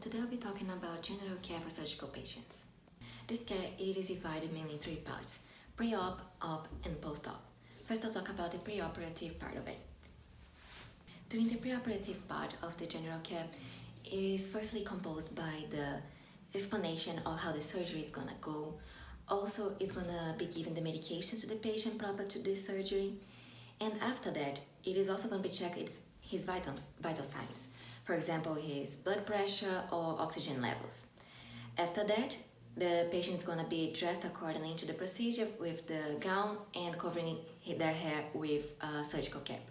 Today I'll be talking about general care for surgical patients. This care it is divided mainly in three parts: pre-op, op, and post-op. First I'll talk about the preoperative part of it. During the preoperative part of the general care, it is firstly composed by the explanation of how the surgery is gonna go. Also, it's gonna be given the medications to the patient proper to this surgery. And after that, it is also gonna be checked his vital signs. For example, his blood pressure or oxygen levels. After that, the patient is going to be dressed accordingly to the procedure with the gown and covering their hair with a surgical cap.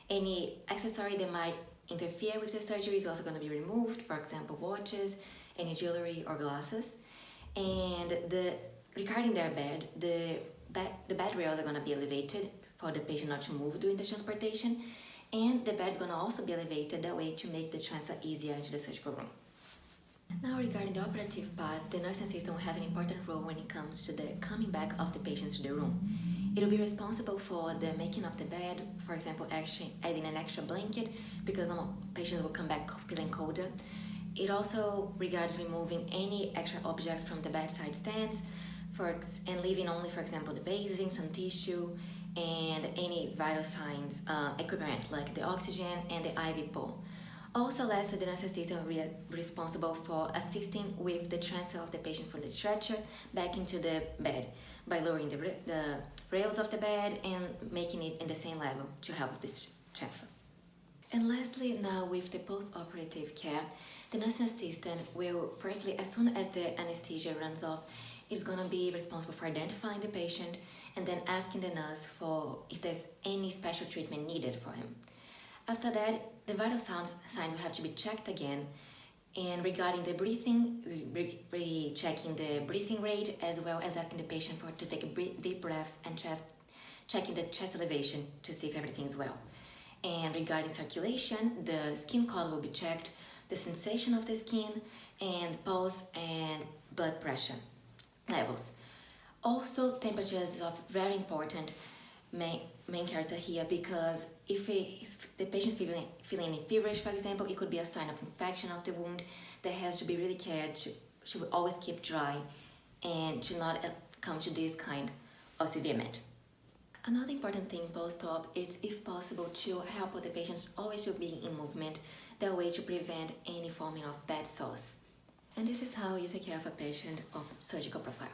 Any accessory that might interfere with the surgery is also going to be removed, for example, watches, any jewelry or glasses. And regarding their bed, the bed rails are going to be elevated for the patient not to move during the transportation. And the bed is going to also be elevated that way to make the transfer easier into the surgical room. Now regarding the operative part, the nursing assistant will have an important role when it comes to the coming back of the patients to the room. It will be responsible for the making of the bed, for example, actually adding an extra blanket because normal patients will come back feeling colder. It also regards removing any extra objects from the bedside stands and leaving only, for example, the basing, some tissue, and any vital signs equipment like the oxygen and the IV pole. Also, lastly, the nurse assistant will be responsible for assisting with the transfer of the patient from the stretcher back into the bed by lowering the rails of the bed and making it in the same level to help with this transfer. And lastly, now with the post-operative care, the nurse assistant will firstly, as soon as the anesthesia runs off, is going to be responsible for identifying the patient and then asking the nurse for if there's any special treatment needed for him. After that, the vital signs will have to be checked again, and regarding the breathing, checking the breathing rate as well as asking the patient to take deep breaths and checking the chest elevation to see if everything's well. And regarding circulation, the skin color will be checked, the sensation of the skin, and pulse and blood pressure levels. Also, temperature is of very important main character here because if the patient is feeling feverish, for example, it could be a sign of infection of the wound that has to be really cared. Should always keep dry and should not come to this kind of severe event. Another important thing post-op is, if possible, to help with the patients always to be in movement, that way to prevent any forming of bad sores. And this is how you take care of a patient of surgical profile.